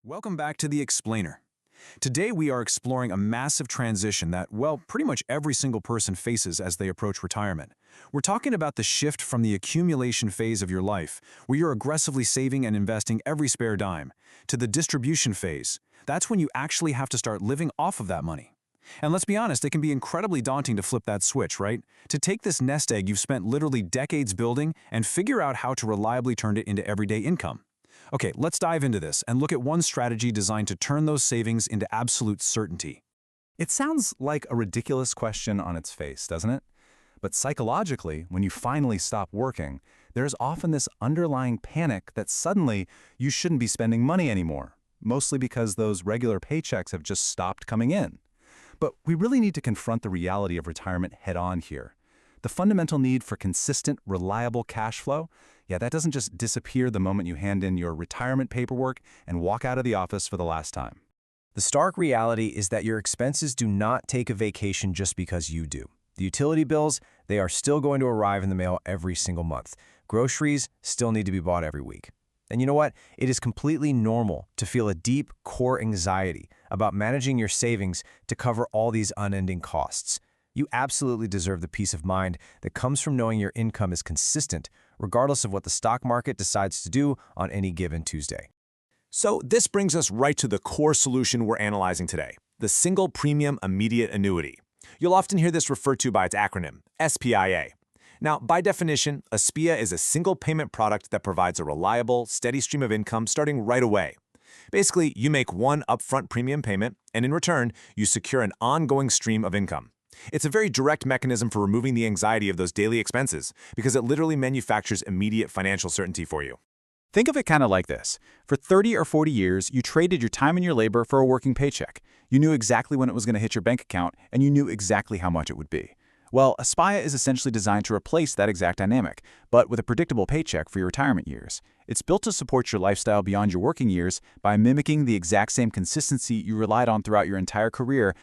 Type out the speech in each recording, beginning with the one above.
Welcome back to The Explainer. Today we are exploring a massive transition that, well, pretty much every single person faces as they approach retirement. We're talking about the shift from the accumulation phase of your life, where you're aggressively saving and investing every spare dime, to the distribution phase. That's when you actually have to start living off of that money. And let's be honest, it can be incredibly daunting to flip that switch, right? To take this nest egg you've spent literally decades building and figure out how to reliably turn it into everyday income. Okay, let's dive into this and look at one strategy designed to turn those savings into absolute certainty. It sounds like a ridiculous question on its face, doesn't it? But psychologically, when you finally stop working, there's often this underlying panic that suddenly you shouldn't be spending money anymore, mostly because those regular paychecks have just stopped coming in. But we really need to confront the reality of retirement head-on here. The fundamental need for consistent, reliable cash flow, that doesn't just disappear the moment you hand in your retirement paperwork and walk out of the office for the last time. The stark reality is that your expenses do not take a vacation just because you do. The utility bills, they are still going to arrive in the mail every single month. Groceries still need to be bought every week. And you know what? It is completely normal to feel a deep core anxiety about managing your savings to cover all these unending costs. You absolutely deserve the peace of mind that comes from knowing your income is consistent, regardless of what the stock market decides to do on any given Tuesday. So this brings us right to the core solution we're analyzing today, the Single Premium Immediate Annuity. You'll often hear this referred to by its acronym, SPIA. Now, by definition, a SPIA is a single payment product that provides a reliable, steady stream of income starting right away. Basically, you make one upfront premium payment, and in return, you secure an ongoing stream of income. It's a very direct mechanism for removing the anxiety of those daily expenses because it literally manufactures immediate financial certainty for you. Think of it kind of like this. For 30 or 40 years, you traded your time and your labor for a working paycheck. You knew exactly when it was going to hit your bank account, and you knew exactly how much it would be. Well, a SPIA is essentially designed to replace that exact dynamic, but with a predictable paycheck for your retirement years. It's built to support your lifestyle beyond your working years by mimicking the exact same consistency you relied on throughout your entire career.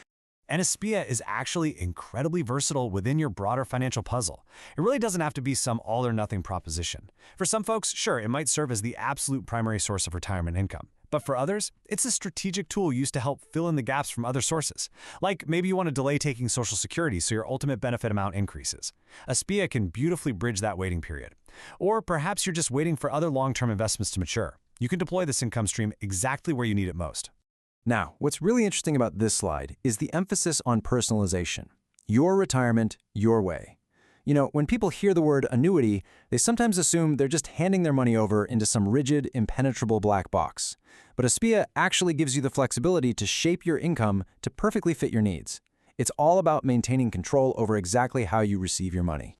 And a SPIA is actually incredibly versatile within your broader financial puzzle. It really doesn't have to be some all-or-nothing proposition. For some folks, sure, it might serve as the absolute primary source of retirement income. But for others, it's a strategic tool used to help fill in the gaps from other sources. Like maybe you want to delay taking Social Security so your ultimate benefit amount increases. A SPIA can beautifully bridge that waiting period. Or perhaps you're just waiting for other long-term investments to mature. You can deploy this income stream exactly where you need it most. Now, what's really interesting about this slide is the emphasis on personalization. Your retirement, your way. You know, when people hear the word annuity, they sometimes assume they're just handing their money over into some rigid, impenetrable black box. But a SPIA actually gives you the flexibility to shape your income to perfectly fit your needs. It's all about maintaining control over exactly how you receive your money.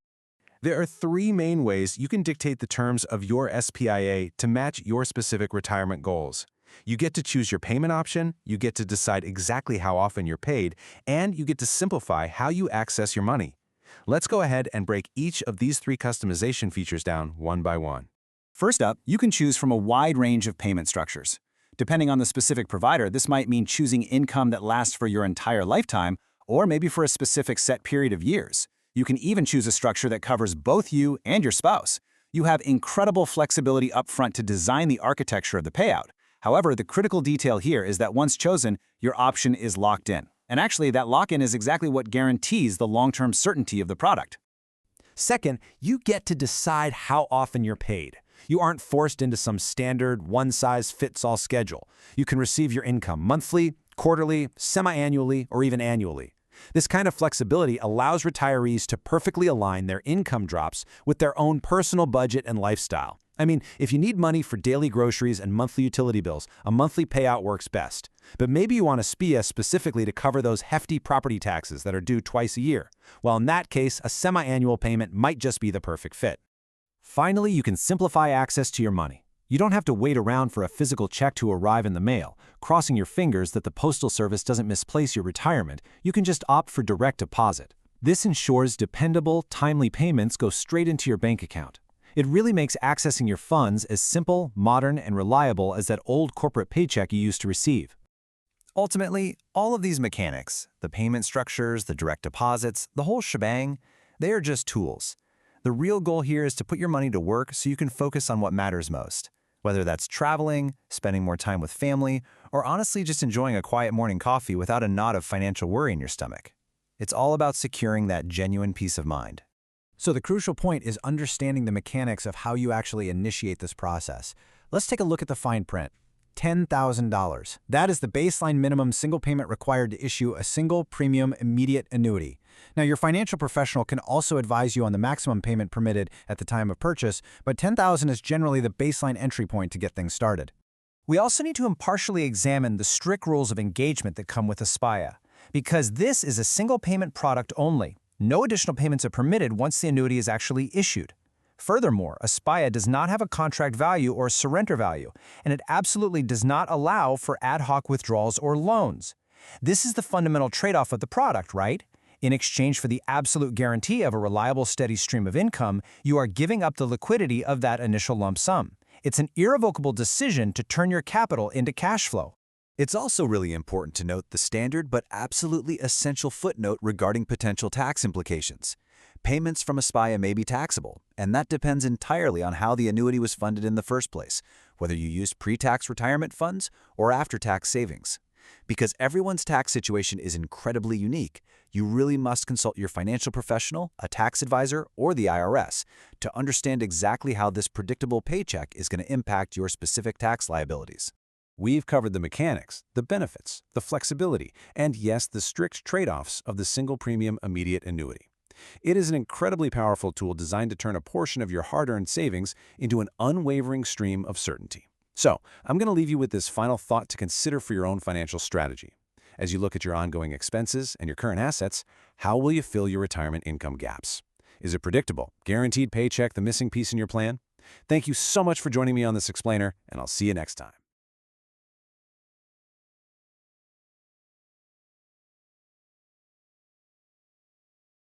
There are three main ways you can dictate the terms of your SPIA to match your specific retirement goals. You get to choose your payment option, you get to decide exactly how often you're paid, and you get to simplify how you access your money. Let's go ahead and break each of these three customization features down one by one. First up, you can choose from a wide range of payment structures. Depending on the specific provider, this might mean choosing income that lasts for your entire lifetime, or maybe for a specific set period of years. You can even choose a structure that covers both you and your spouse. You have incredible flexibility upfront to design the architecture of the payout. However, the critical detail here is that once chosen, your option is locked in. And actually, that lock-in is exactly what guarantees the long-term certainty of the product. Second, you get to decide how often you're paid. You aren't forced into some standard one-size-fits-all schedule. You can receive your income monthly, quarterly, semi-annually, or even annually. This kind of flexibility allows retirees to perfectly align their income drops with their own personal budget and lifestyle. I mean, if you need money for daily groceries and monthly utility bills, a monthly payout works best. But maybe you want a SPIA specifically to cover those hefty property taxes that are due twice a year. Well, in that case, a semi-annual payment might just be the perfect fit. Finally, you can simplify access to your money. You don't have to wait around for a physical check to arrive in the mail, crossing your fingers that the Postal Service doesn't misplace your retirement. You can just opt for direct deposit. This ensures dependable, timely payments go straight into your bank account. It really makes accessing your funds as simple, modern, and reliable as that old corporate paycheck you used to receive. Ultimately, all of these mechanics, the payment structures, the direct deposits, the whole shebang, they are just tools. The real goal here is to put your money to work so you can focus on what matters most. Whether that's traveling, spending more time with family, or honestly just enjoying a quiet morning coffee without a knot of financial worry in your stomach. It's all about securing that genuine peace of mind. So the crucial point is understanding the mechanics of how you actually initiate this process. Let's take a look at the fine print. $10,000. That is the baseline minimum single payment required to issue a single premium immediate annuity. Now, your financial professional can also advise you on the maximum payment permitted at the time of purchase, but $10,000 is generally the baseline entry point to get things started. We also need to impartially examine the strict rules of engagement that come with Aspaya, because this is a single payment product only. No additional payments are permitted once the annuity is actually issued. Furthermore, Aspaya does not have a contract value or surrender value, and it absolutely does not allow for ad hoc withdrawals or loans. This is the fundamental trade-off of the product, right? In exchange for the absolute guarantee of a reliable, steady stream of income, you are giving up the liquidity of that initial lump sum. It's an irrevocable decision to turn your capital into cash flow. It's also really important to note the standard but absolutely essential footnote regarding potential tax implications. Payments from Aspaya may be taxable, and that depends entirely on how the annuity was funded in the first place, whether you used pre-tax retirement funds or after-tax savings. Because everyone's tax situation is incredibly unique, you really must consult your financial professional, a tax advisor, or the IRS to understand exactly how this predictable paycheck is going to impact your specific tax liabilities. We've covered the mechanics, the benefits, the flexibility, and yes, the strict trade-offs of the single premium immediate annuity. It is an incredibly powerful tool designed to turn a portion of your hard-earned savings into an unwavering stream of certainty. So, I'm going to leave you with this final thought to consider for your own financial strategy. As you look at your ongoing expenses and your current assets, how will you fill your retirement income gaps? Is it predictable, guaranteed paycheck the missing piece in your plan? Thank you so much for joining me on this explainer, and I'll see you next time.